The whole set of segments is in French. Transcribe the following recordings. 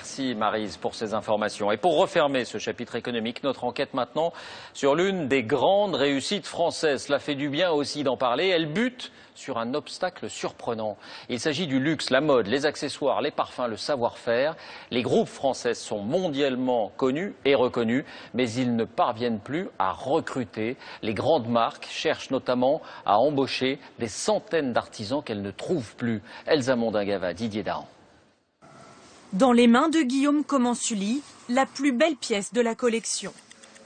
Merci Maryse pour ces informations. Et pour refermer ce chapitre économique, notre enquête maintenant sur l'une des grandes réussites françaises. Cela fait du bien aussi d'en parler. Elle bute sur un obstacle surprenant. Il s'agit du luxe, la mode, les accessoires, les parfums, le savoir-faire. Les groupes français sont mondialement connus et reconnus, mais ils ne parviennent plus à recruter. Les grandes marques cherchent notamment à embaucher des centaines d'artisans qu'elles ne trouvent plus. Elsa Mondingava, Didier Dahan. Dans les mains de Guillaume Comensulli, la plus belle pièce de la collection.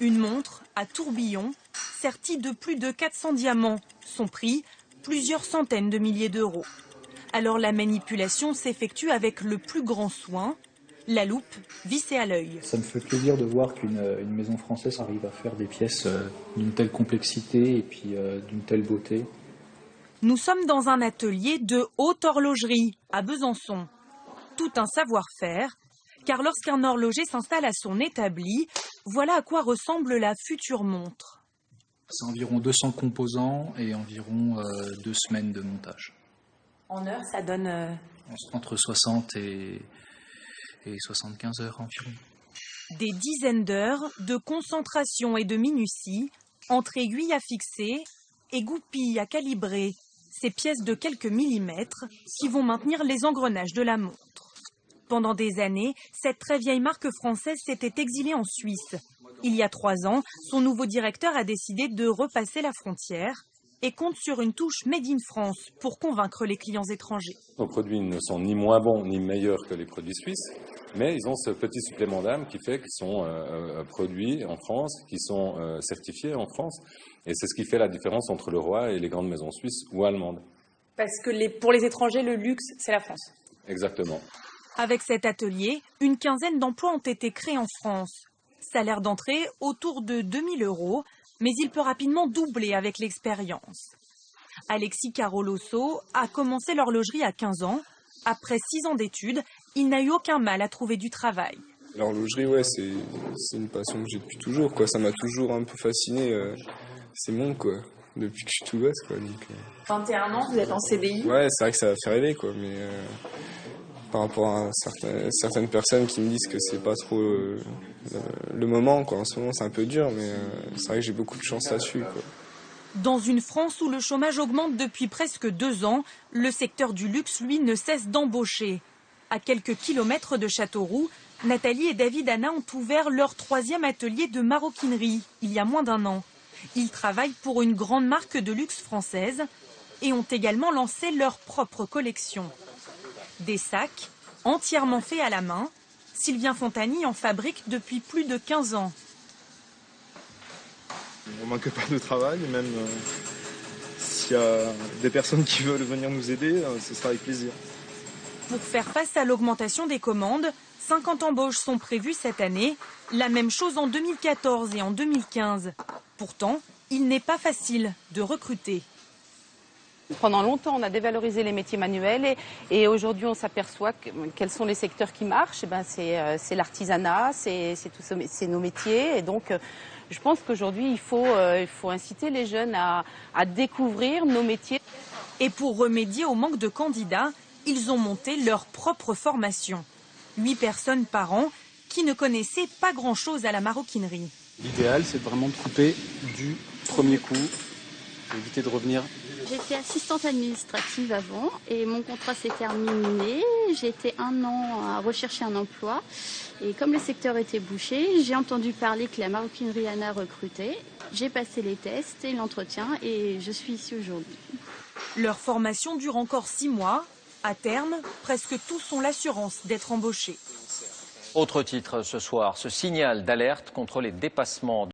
Une montre à tourbillon, sertie de plus de 400 diamants. Son prix, plusieurs centaines de milliers d'euros. Alors la manipulation s'effectue avec le plus grand soin, la loupe vissée à l'œil. Ça me fait plaisir de voir qu'une maison française arrive à faire des pièces d'une telle complexité et puis d'une telle beauté. Nous sommes dans un atelier de haute horlogerie à Besançon. Tout un savoir-faire, car lorsqu'un horloger s'installe à son établi, voilà à quoi ressemble la future montre. C'est environ 200 composants et environ 2 semaines de montage. En heure, ça donne... Entre 60 et 75 heures environ. Des dizaines d'heures de concentration et de minutie, entre aiguilles à fixer et goupilles à calibrer, ces pièces de quelques millimètres qui vont maintenir les engrenages de la montre. Pendant des années, cette très vieille marque française s'était exilée en Suisse. Il y a 3 ans, son nouveau directeur a décidé de repasser la frontière et compte sur une touche Made in France pour convaincre les clients étrangers. Nos produits ne sont ni moins bons ni meilleurs que les produits suisses, mais ils ont ce petit supplément d'âme qui fait qu'ils sont produits en France, qui sont certifiés en France. Et c'est ce qui fait la différence entre le roi et les grandes maisons suisses ou allemandes. Parce que pour les étrangers, le luxe, c'est la France. Exactement. Avec cet atelier, une quinzaine d'emplois ont été créés en France. Salaire d'entrée autour de 2000 €, mais il peut rapidement doubler avec l'expérience. Alexis Carolosso a commencé l'horlogerie à 15 ans. Après 6 ans d'études, il n'a eu aucun mal à trouver du travail. L'horlogerie, ouais, c'est une passion que j'ai depuis toujours, quoi. Ça m'a toujours un peu fasciné. C'est mon, quoi. Depuis que je suis tout gosse, quoi. Donc, 21 ans, vous êtes en CDI? Ouais, c'est vrai que ça va faire rêver, quoi. Mais par rapport à certaines personnes qui me disent que c'est pas trop le moment, quoi. En ce moment, c'est un peu dur, mais c'est vrai que j'ai beaucoup de chance là-dessus, quoi. Dans une France où le chômage augmente depuis presque 2 ans, le secteur du luxe, lui, ne cesse d'embaucher. À quelques kilomètres de Châteauroux, Nathalie et David Anna ont ouvert leur 3e atelier de maroquinerie, il y a moins d'1 an. Ils travaillent pour une grande marque de luxe française et ont également lancé leur propre collection. Des sacs entièrement faits à la main. Sylvien Fontani en fabrique depuis plus de 15 ans. On ne manque pas de travail, même s'il y a des personnes qui veulent venir nous aider, ce sera avec plaisir. Pour faire face à l'augmentation des commandes, 50 embauches sont prévues cette année, la même chose en 2014 et en 2015. Pourtant, il n'est pas facile de recruter. Pendant longtemps, on a dévalorisé les métiers manuels et aujourd'hui, on s'aperçoit quels sont les secteurs qui marchent. C'est l'artisanat, c'est nos métiers. Et donc, je pense qu'aujourd'hui, il faut inciter les jeunes à découvrir nos métiers. Et pour remédier au manque de candidats, ils ont monté leur propre formation. 8 personnes par an qui ne connaissaient pas grand-chose à la maroquinerie. L'idéal, c'est vraiment de couper du premier coup, éviter de revenir. J'étais assistante administrative avant et mon contrat s'est terminé. J'ai été 1 an à rechercher un emploi et comme le secteur était bouché, j'ai entendu parler que la maroquinerie Anna recrutait. J'ai passé les tests et l'entretien et je suis ici aujourd'hui. Leur formation dure encore 6 mois. À terme, presque tous ont l'assurance d'être embauchés. Autre titre ce soir, ce signal d'alerte contre les dépassements